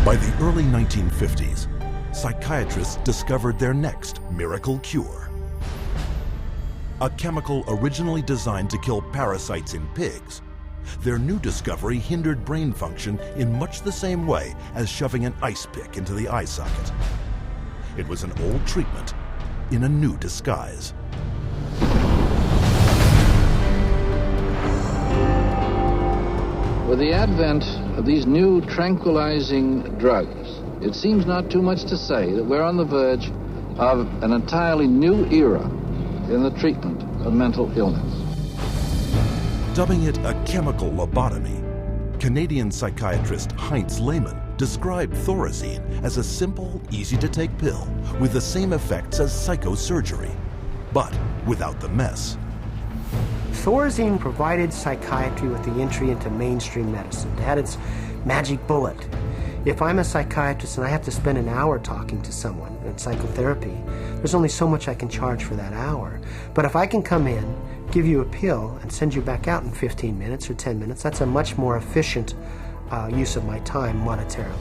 By the early 1950s, psychiatrists discovered their next miracle cure. A chemical originally designed to kill parasites in pigs, their new discovery hindered brain function in much the same way as shoving an ice pick into the eye socket. It was an old treatment in a new disguise. With the advent of these new tranquilizing drugs, it seems not too much to say that we're on the verge of an entirely new era in the treatment of mental illness. Dubbing it a chemical lobotomy, Canadian psychiatrist Heinz Lehmann described Thorazine as a simple, easy-to-take pill with the same effects as psychosurgery, but without the mess. Thorazine provided psychiatry with the entry into mainstream medicine. It had its magic bullet. If I'm a psychiatrist and I have to spend an hour talking to someone in psychotherapy, there's only so much I can charge for that hour. But if I can come in, give you a pill, and send you back out in 15 minutes or 10 minutes, that's a much more efficient use of my time monetarily.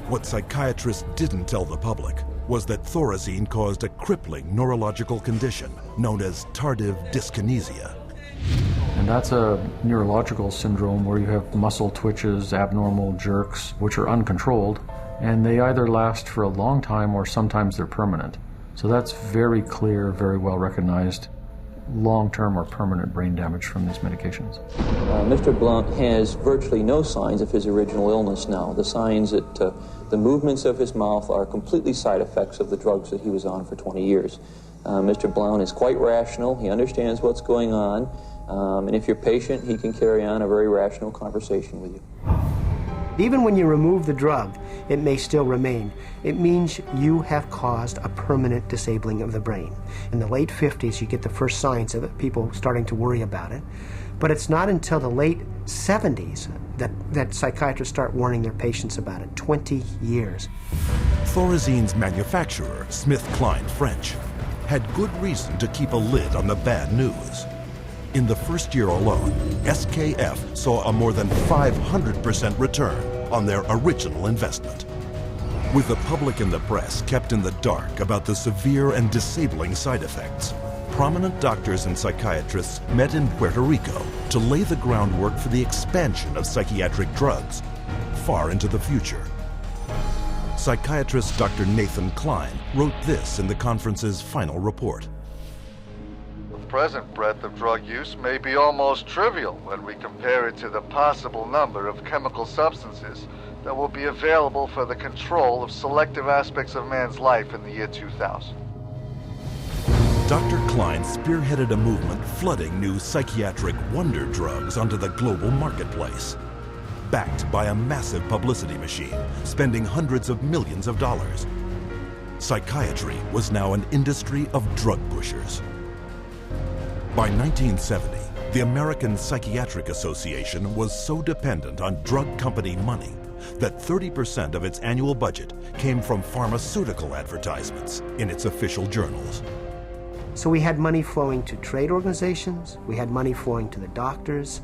What psychiatrists didn't tell the public was that Thorazine caused a crippling neurological condition known as tardive dyskinesia. And that's a neurological syndrome where you have muscle twitches, abnormal jerks, which are uncontrolled, and they either last for a long time or sometimes they're permanent. So that's very clear, very well recognized, long-term or permanent brain damage from these medications. Mr. Blount has virtually no signs of his original illness now. The signs that the movements of his mouth are completely side effects of the drugs that he was on for 20 years. Mr. Blount is quite rational. He understands what's going on. And if you're patient, he can carry on a very rational conversation with you. Even when you remove the drug, it may still remain. It means you have caused a permanent disabling of the brain. In the late 50s, you get the first signs of it, people starting to worry about it. But it's not until the late 70s that psychiatrists start warning their patients about it, 20 years. Thorazine's manufacturer, SmithKline French, had good reason to keep a lid on the bad news. In the first year alone, SKF saw a more than 500% return on their original investment. With the public and the press kept in the dark about the severe and disabling side effects, prominent doctors and psychiatrists met in Puerto Rico to lay the groundwork for the expansion of psychiatric drugs far into the future. Psychiatrist Dr. Nathan Klein wrote this in the conference's final report. The present breadth of drug use may be almost trivial when we compare it to the possible number of chemical substances that will be available for the control of selective aspects of man's life in the year 2000. Dr. Klein spearheaded a movement flooding new psychiatric wonder drugs onto the global marketplace, backed by a massive publicity machine spending hundreds of millions of dollars. Psychiatry was now an industry of drug pushers. By 1970, the American Psychiatric Association was so dependent on drug company money that 30% of its annual budget came from pharmaceutical advertisements in its official journals. So we had money flowing to trade organizations, we had money flowing to the doctors,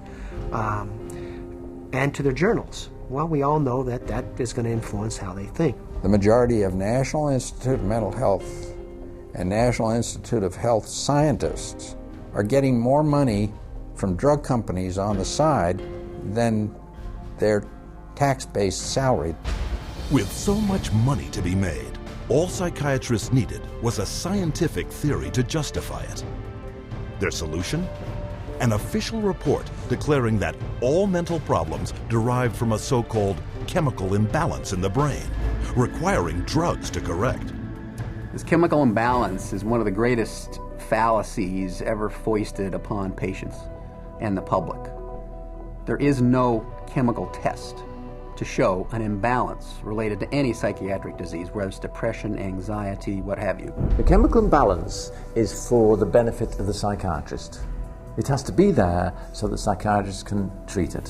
and to their journals. Well, we all know that that is going to influence how they think. The majority of National Institute of Mental Health and National Institute of Health scientists are getting more money from drug companies on the side than their tax-based salary. With so much money to be made, all psychiatrists needed was a scientific theory to justify it. Their solution? An official report declaring that all mental problems derive from a so-called chemical imbalance in the brain, requiring drugs to correct. This chemical imbalance is one of the greatest fallacies ever foisted upon patients and the public. There is no chemical test to show an imbalance related to any psychiatric disease, whether it's depression, anxiety, what have you. The chemical imbalance is for the benefit of the psychiatrist. It has to be there so that psychiatrists can treat it.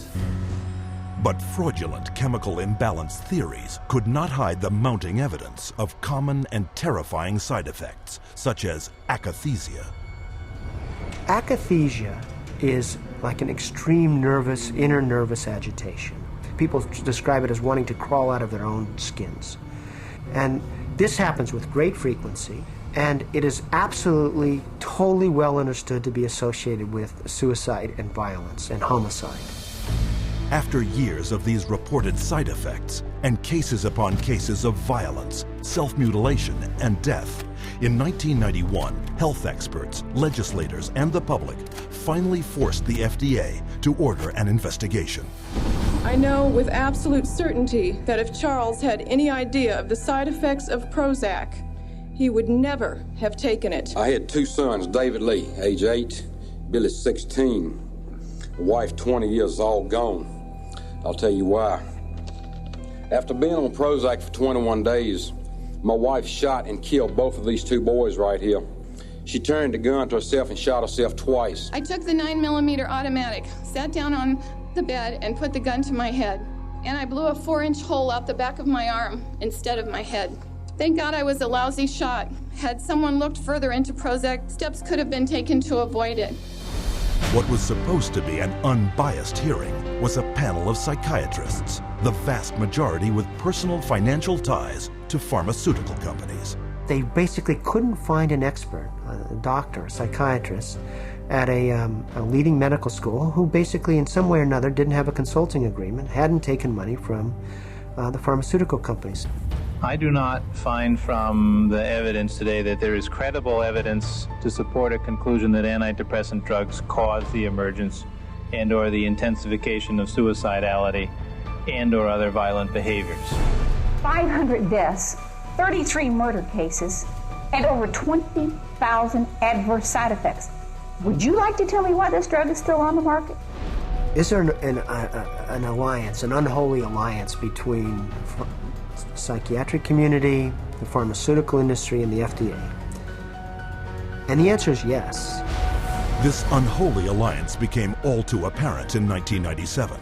But fraudulent chemical imbalance theories could not hide the mounting evidence of common and terrifying side effects, such as akathisia. Akathisia is like an extreme inner nervous agitation. people describe it as wanting to crawl out of their own skins. And this happens with great frequency, and it is absolutely, totally well understood to be associated with suicide and violence and homicide. After years of these reported side effects and cases upon cases of violence, self-mutilation, and death, in 1991, health experts, legislators, and the public finally forced the FDA to order an investigation. I know with absolute certainty that if Charles had any idea of the side effects of Prozac, he would never have taken it. I had two sons, David Lee, age 8, Billy 16, a wife 20 years old, gone. I'll tell you why. After being on Prozac for 21 days, my wife shot and killed both of these two boys right here. She turned the gun to herself and shot herself twice. I took the 9mm automatic, sat down on the bed and put the gun to my head. And I blew a 4-inch hole out the back of my arm instead of my head. Thank God I was a lousy shot. Had someone looked further into Prozac, steps could have been taken to avoid it. What was supposed to be an unbiased hearing was a panel of psychiatrists, the vast majority with personal financial ties to pharmaceutical companies. They basically couldn't find an expert, a doctor, a psychiatrist, at a leading medical school who basically in some way or another didn't have a consulting agreement, hadn't taken money from the pharmaceutical companies. I do not find from the evidence today that there is credible evidence to support a conclusion that antidepressant drugs cause the emergence and or the intensification of suicidality and or other violent behaviors. 500 deaths, 33 murder cases, and over 20,000 adverse side effects. Would you like to tell me why this drug is still on the market? Is there an alliance, an unholy alliance between psychiatric community, the pharmaceutical industry, and the FDA? And the answer is yes. This unholy alliance became all too apparent in 1997,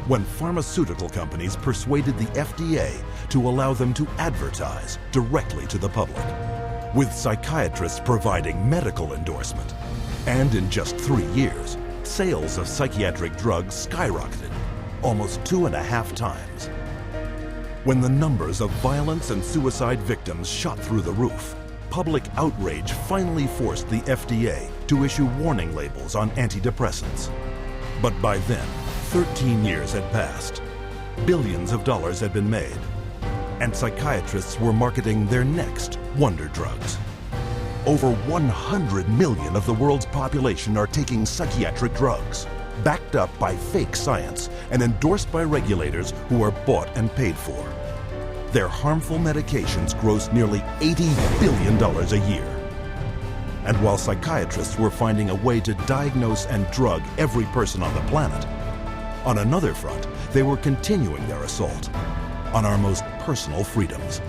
when pharmaceutical companies persuaded the FDA to allow them to advertise directly to the public, with psychiatrists providing medical endorsement. And in just 3 years, sales of psychiatric drugs skyrocketed, almost 2.5 times. When the numbers of violence and suicide victims shot through the roof, public outrage finally forced the FDA to issue warning labels on antidepressants. But by then, 13 years had passed, billions of dollars had been made, and psychiatrists were marketing their next wonder drugs. Over 100 million of the world's population are taking psychiatric drugs, backed up by fake science and endorsed by regulators who are bought and paid for. Their harmful medications gross nearly $80 billion a year. And while psychiatrists were finding a way to diagnose and drug every person on the planet, on another front, they were continuing their assault on our most personal freedoms.